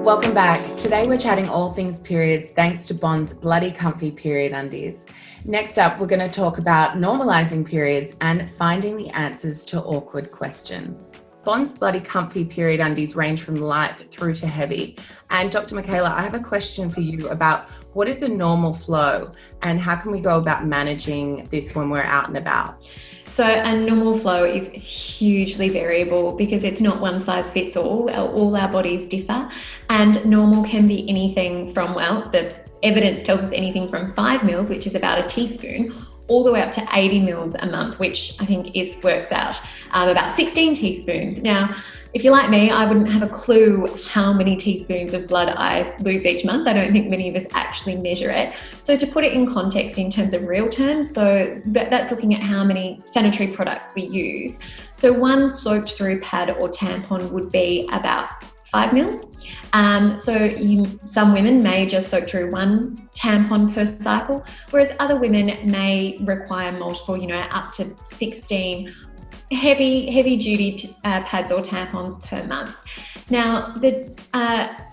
Welcome back. Today we're chatting all things periods thanks to Bond's bloody comfy period undies. Next up, we're going to talk about normalising periods and finding the answers to awkward questions. Bond's bloody comfy period undies range from light through to heavy. And Dr. Michela, I have a question for you about what is a normal flow and how can we go about managing this when we're out and about? So a normal flow is hugely variable because it's not one size fits all. All our bodies differ, and normal can be anything from, well, the evidence tells us anything from 5 mils, which is about a teaspoon, all the way up to 80 mils a month, which I think works out about 16 teaspoons. Now, if you're like me, I wouldn't have a clue how many teaspoons of blood I lose each month. I don't think many of us actually measure it. So to put it in context in terms of real terms, so that's looking at how many sanitary products we use. So one soaked through pad or tampon would be about 5 mils. Some women may just soak through one tampon per cycle, whereas other women may require multiple, up to 16 heavy duty pads or tampons per month. Now, the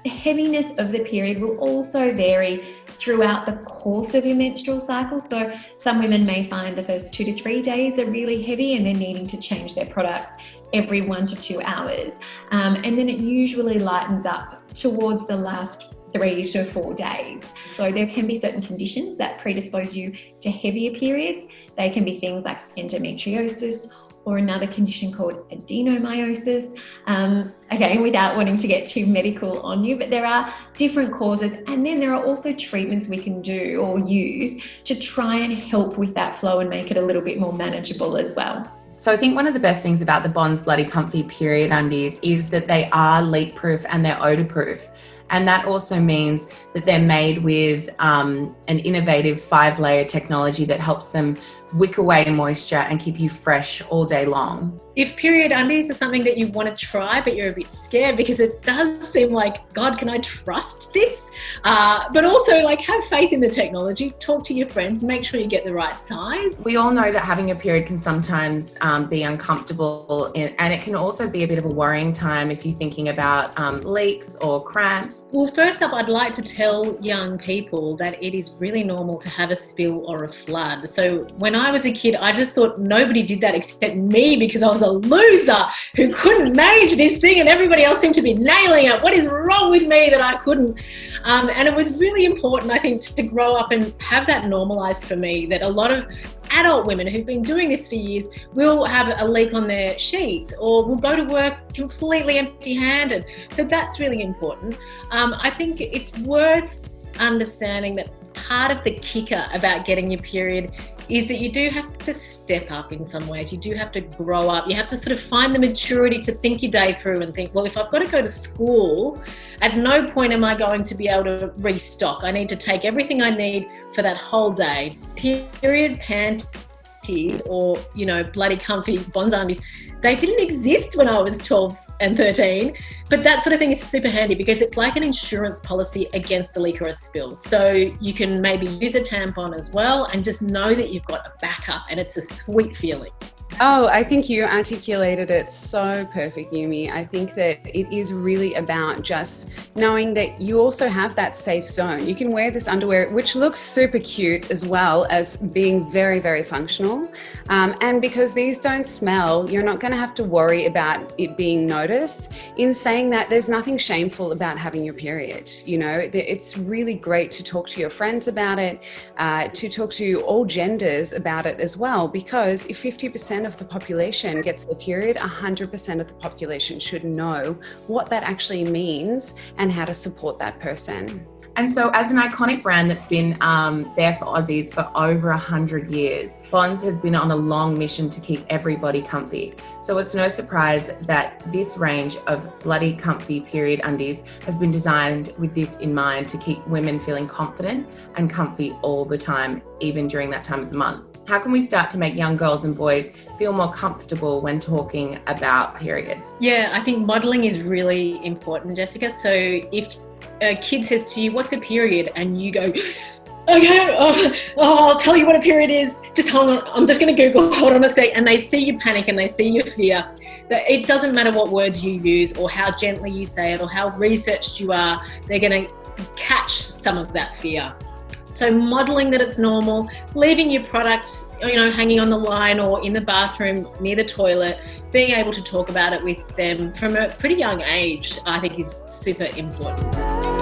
heaviness of the period will also vary throughout the course of your menstrual cycle. So some women may find the first 2 to 3 days are really heavy and they're needing to change their products every 1 to 2 hours. And then it usually lightens up towards the last 3 to 4 days. So there can be certain conditions that predispose you to heavier periods. They can be things like endometriosis or another condition called adenomyosis. Again, without wanting to get too medical on you, but there are different causes. And then there are also treatments we can do or use to try and help with that flow and make it a little bit more manageable as well. So I think one of the best things about the Bond's Bloody Comfy period undies is that they are leak-proof and they're odor-proof. And that also means that they're made with an innovative 5-layer technology that helps them wick away moisture and keep you fresh all day long. If period undies are something that you want to try, but you're a bit scared because it does seem like, God, can I trust this? But also have faith in the technology, talk to your friends, make sure you get the right size. We all know that having a period can sometimes be uncomfortable and it can also be a bit of a worrying time if you're thinking about leaks or cramps. Well, first up, I'd like to tell young people that it is really normal to have a spill or a flood. So when I was a kid, I just thought nobody did that except me because I was a loser who couldn't manage this thing and everybody else seemed to be nailing it. What is wrong with me that I couldn't? And it was really important, I think, to grow up and have that normalised for me, that a lot of adult women who've been doing this for years will have a leak on their sheets or will go to work completely empty-handed. So that's really important. I think it's worth understanding that part of the kicker about getting your period is that you do have to step up in some ways. You do have to grow up. You have to sort of find the maturity to think your day through and think, well, if I've got to go to school, at no point am I going to be able to restock. I need to take everything I need for that whole day. Period panties or, bloody comfy Bond's undies, they didn't exist when I was 12 and 13, but that sort of thing is super handy because it's like an insurance policy against a leak or a spill. So you can maybe use a tampon as well and just know that you've got a backup, and it's a sweet feeling. Oh, I think you articulated it so perfect, Yumi. I think that it is really about just knowing that you also have that safe zone. You can wear this underwear, which looks super cute as well as being very, very functional. And because these don't smell, you're not going to have to worry about it being noticed. In saying that, there's nothing shameful about having your period. It's really great to talk to your friends about it, to talk to all genders about it as well, because if 50% of the population gets the period, 100% of the population should know what that actually means and how to support that person. And so as an iconic brand that's been there for Aussies for over 100 years, Bonds has been on a long mission to keep everybody comfy. So it's no surprise that this range of bloody comfy period undies has been designed with this in mind, to keep women feeling confident and comfy all the time, even during that time of the month. How can we start to make young girls and boys feel more comfortable when talking about periods? Yeah, I think modelling is really important, Jessica. So if a kid says to you, what's a period? And you go, okay, I'll tell you what a period is. Just hold on. I'm just going to Google. Hold on a sec. And they see your panic and they see your fear. That it doesn't matter what words you use or how gently you say it or how researched you are. They're going to catch some of that fear. So modeling that it's normal, leaving your products, hanging on the line or in the bathroom near the toilet, being able to talk about it with them from a pretty young age, I think is super important.